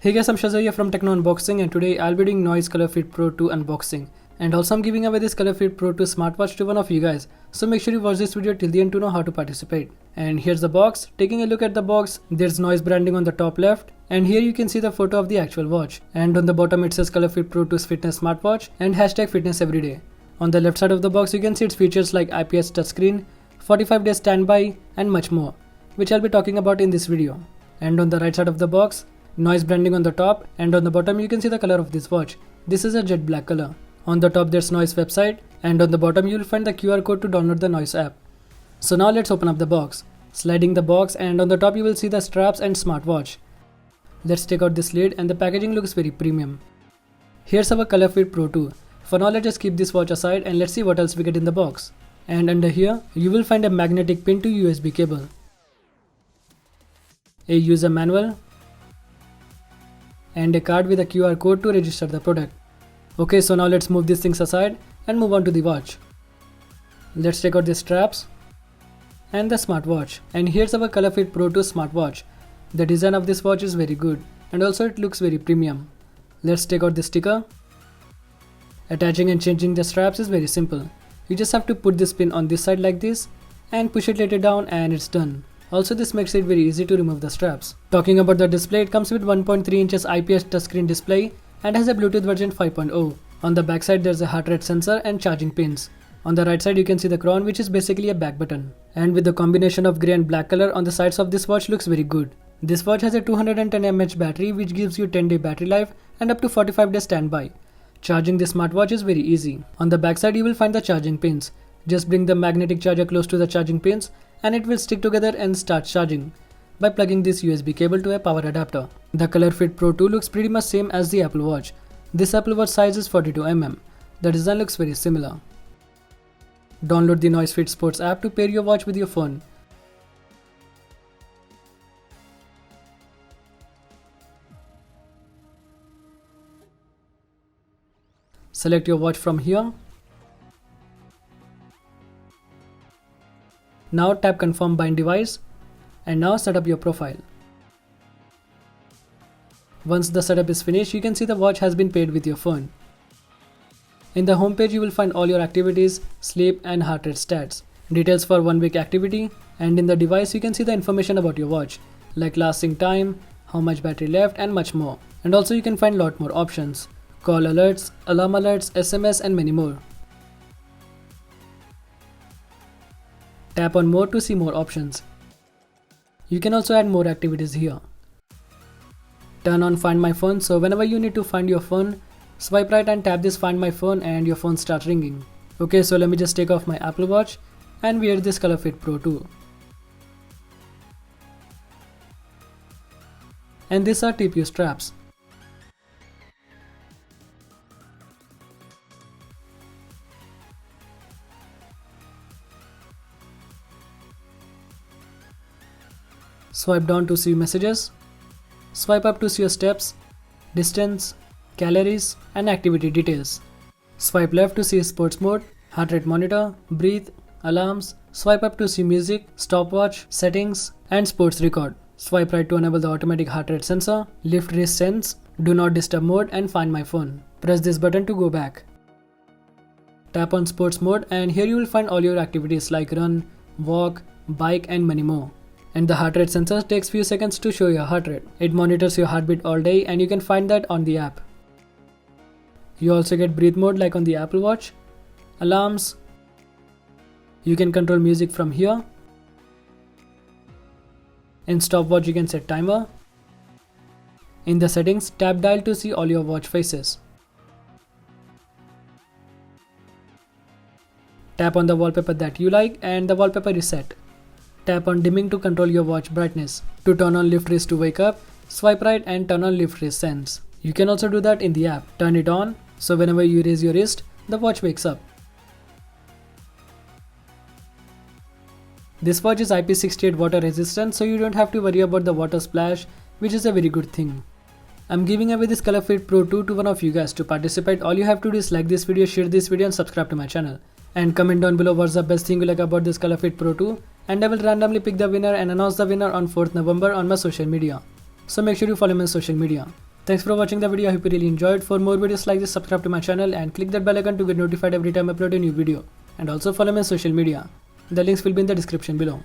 Hey guys, I'm Shaizor here from Techno Unboxing, and today I'll be doing Noise ColorFit Pro 2 unboxing. And also I'm giving away this ColorFit Pro 2 smartwatch to one of you guys. So make sure you watch this video till the end to know how to participate. And here's the box. Taking a look at the box, there's Noise branding on the top left. And here you can see the photo of the actual watch. And on the bottom it says ColorFit Pro 2's fitness smartwatch and hashtag fitness everyday. On the left side of the box you can see its features like IPS touchscreen, 45 days standby and much more, which I'll be talking about in this video. And on the right side of the box, Noise branding on the top, and on the bottom you can see the color of this watch. This is a jet black color. On the top there's Noise website, and on the bottom you will find the QR code to download the Noise app. So now let's open up the box. Sliding the box, and on the top you will see the straps and smartwatch. Let's take out this lid, and the packaging looks very premium. Here's our ColorFit Pro 2. For now let's just keep this watch aside and let's see what else we get in the box. And under here you will find a magnetic pin to USB cable, a user manual, and a card with a QR code to register the product. Okay, so now let's move these things aside and move on to the watch. Let's take out the straps and the smartwatch. And here's our ColorFit Pro 2 smartwatch. The design of this watch is very good and also it looks very premium. Let's take out the sticker. Attaching and changing the straps is very simple. You just have to put this pin on this side like this and push it later down and it's done. Also, this makes it very easy to remove the straps. Talking about the display, it comes with 1.3 inches IPS touchscreen display and has a Bluetooth version 5.0. On the back side there's a heart rate sensor and charging pins. On the right side you can see the crown, which is basically a back button. And with the combination of grey and black color on the sides of this watch looks very good. This watch has a 210 mAh battery which gives you 10-day battery life and up to 45 days standby. Charging this smartwatch is very easy. On the back side you will find the charging pins. Just bring the magnetic charger close to the charging pins and it will stick together and start charging by plugging this USB cable to a power adapter. The ColorFit Pro 2 looks pretty much same as the Apple Watch. This Apple Watch size is 42mm. The design looks very similar. Download the Noise Fit Sports app to pair your watch with your phone. Select your watch from here. Now tap confirm bind device and now set up your profile. Once the setup is finished, you can see the watch has been paired with your phone. In the home page you will find all your activities, sleep and heart rate stats, details for 1 week activity, and in the device you can see the information about your watch like lasting time, how much battery left and much more. And also you can find lot more options, call alerts, alarm alerts, SMS and many more. Tap on more to see more options. You can also add more activities here. Turn on Find My Phone, so whenever you need to find your phone, swipe right and tap this Find My Phone and your phone starts ringing. Okay, so let me just take off my Apple Watch and wear this ColorFit Pro 2. And these are TPU straps. Swipe down to see messages, swipe up to see your steps, distance, calories and activity details. Swipe left to see sports mode, heart rate monitor, breathe, alarms, swipe up to see music, stopwatch, settings and sports record. Swipe right to enable the automatic heart rate sensor, lift wrist sense, do not disturb mode and find my phone. Press this button to go back. Tap on sports mode and here you will find all your activities like run, walk, bike and many more. And the heart rate sensor takes few seconds to show your heart rate. It monitors your heartbeat all day and you can find that on the app. You also get breathe mode like on the Apple Watch, alarms. You can control music from here. In stopwatch you can set timer. In the settings, tap dial to see all your watch faces. Tap on the wallpaper that you like and the wallpaper is set. Tap on dimming to control your watch brightness. To turn on lift wrist to wake up, swipe right and turn on lift wrist sense. You can also do that in the app. Turn it on, so whenever you raise your wrist, the watch wakes up. This watch is IP68 water resistant, so you don't have to worry about the water splash, which is a very good thing. I'm giving away this ColorFit Pro 2 to one of you guys. To participate, all you have to do is like this video, share this video and subscribe to my channel. And comment down below what's the best thing you like about this ColorFit Pro 2, and I will randomly pick the winner and announce the winner on 4th November on my social media. So make sure you follow me on social media. Thanks for watching the video. I hope you really enjoyed. For more videos like this, subscribe to my channel and click that bell icon to get notified every time I upload a new video. And also follow me on social media. The links will be in the description below.